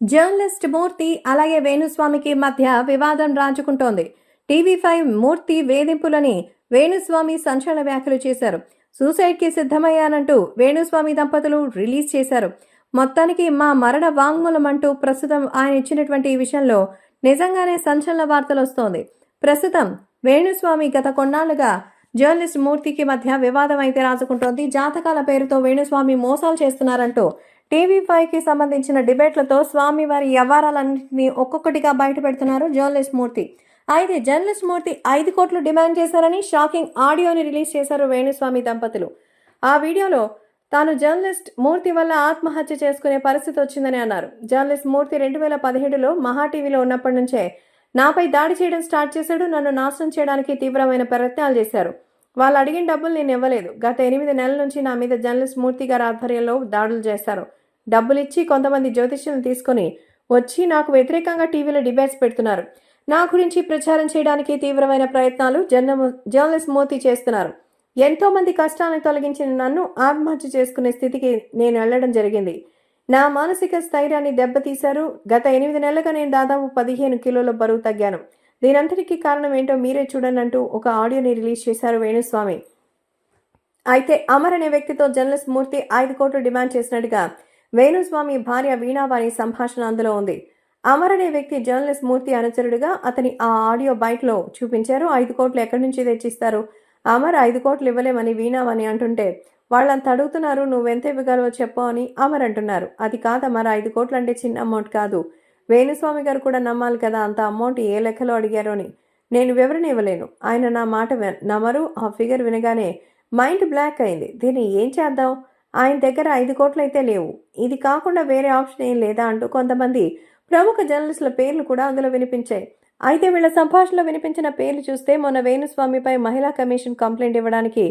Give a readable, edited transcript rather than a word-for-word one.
Journalist మూర్తి అలాగే వేణుస్వామికి మధ్య వివాదం రాజుకుంటోంది. టీవీ5 మూర్తి వేధింపులని వేణుస్వామి సంచలన వ్యాఖ్యలు చేశారు. సూసైడ్కి సిద్ధమయ్యానంటూ వేణుస్వామి దంపతులు రిలీజ్ చేశారు. మొత్తానికి మా మరణ వాంగ్మూలం అంటూ ప్రస్తుతం ఆయన ఇచ్చినటువంటి ఈ విషయంలో నిజంగానే సంచలన వార్తలు వస్తోంది. ప్రస్తుతం వేణుస్వామి గత కొన్నాళ్లుగా జర్నలిస్ట్ మూర్తికి మధ్య వివాదం అయితే రాజుకుంటోంది. జాతకాల పేరుతో వేణుస్వామి మోసాలు చేస్తున్నారంటూ టీవీ5కి సంబంధించిన డిబేట్లతో స్వామివారి వ్యవహారాలన్నింటినీ ఒక్కొక్కటిగా బయట పెడుతున్నారు జర్నలిస్ట్ మూర్తి. అయితే జర్నలిస్ట్ మూర్తి 5 కోట్లు డిమాండ్ చేశారని షాకింగ్ ఆడియోని రిలీజ్ చేశారు వేణుస్వామి దంపతులు. ఆ వీడియోలో తాను జర్నలిస్ట్ మూర్తి వల్ల ఆత్మహత్య చేసుకునే పరిస్థితి వచ్చిందని అన్నారు. జర్నలిస్ట్ మూర్తి 2017లో మహా టీవీలో ఉన్నప్పటి నుంచే నాపై దాడి చేయడం స్టార్ట్ చేశాడు. నన్ను నాశనం చేయడానికి తీవ్రమైన ప్రయత్నాలు చేశారు. వాళ్ళు అడిగిన డబ్బులు నేను ఇవ్వలేదు. గత 8 నెలల నుంచి నా మీద జర్నలిస్ట్ మూర్తి గారి ఆధ్వర్యంలో దాడులు చేశారు. డబ్బులిచ్చి కొంతమంది జ్యోతిష్యులను తీసుకుని వచ్చి నాకు వ్యతిరేకంగా టీవీలో డిబేట్స్ పెడుతున్నారు. నా గురించి ప్రచారం చేయడానికి తీవ్రమైన ప్రయత్నాలు జర్నలిస్ట్ మూర్తి చేస్తున్నారు. ఎంతో మంది కష్టాలను తొలగించిన నన్ను ఆత్మహత్య చేసుకునే స్థితికి నేను వెళ్లడం జరిగింది. నా మానసిక స్థైర్యాన్ని దెబ్బతీశారు. గత 8 నెలలుగా నేను దాదాపు 15 కిలోల బరువు తగ్గాను. దీనంతటికీ కారణం ఏంటో మీరే చూడండి అంటూ ఒక ఆడియోని రిలీజ్ చేశారు వేణుస్వామి. అయితే అమర్ అనే వ్యక్తితో జర్నలిస్ట్ మూర్తి 5 కోట్లు డిమాండ్ చేసినట్టుగా వేణుస్వామి భార్య వీణావాణి సంభాషణ అందులో ఉంది. అమర్ అనే వ్యక్తి జర్నలిస్ట్ మూర్తి అనుచరుడుగా అతని ఆ ఆడియో బైక్లో చూపించారు. 5 కోట్లు ఎక్కడి నుంచి తెచ్చిస్తారు? అమర్ 5 కోట్లు ఇవ్వలేమని వీణావాణి అంటుంటే వాళ్ళంత అడుగుతున్నారు, నువ్వెంత ఇవ్వగలవో చెప్పు అని అమర్ అంటున్నారు. అది కాదమర్, 5 కోట్లు అంటే చిన్న అమౌంట్ కాదు. వేణుస్వామి గారు కూడా నమ్మాలి కదా, అంత అమౌంట్ ఏ లెక్కలో అడిగారో అని. నేను వివరణ ఇవ్వలేను. ఆయన నా మాట నమ్మరు. ఆ ఫిగర్ వినగానే మైండ్ బ్లాక్ అయింది. దీన్ని ఏం చేద్దాం? ఆయన దగ్గర 5 కోట్లు అయితే లేవు. ఇది కాకుండా వేరే ఆప్షన్ ఏం లేదా అంటూ కొంతమంది ప్రముఖ జర్నలిస్టుల పేర్లు కూడా అందులో వినిపించాయి. అయితే వీళ్ళ సంభాషణలో వినిపించిన పేర్లు చూస్తే మొన్న వేణుస్వామిపై మహిళా కమిషన్ కంప్లైంట్ ఇవ్వడానికి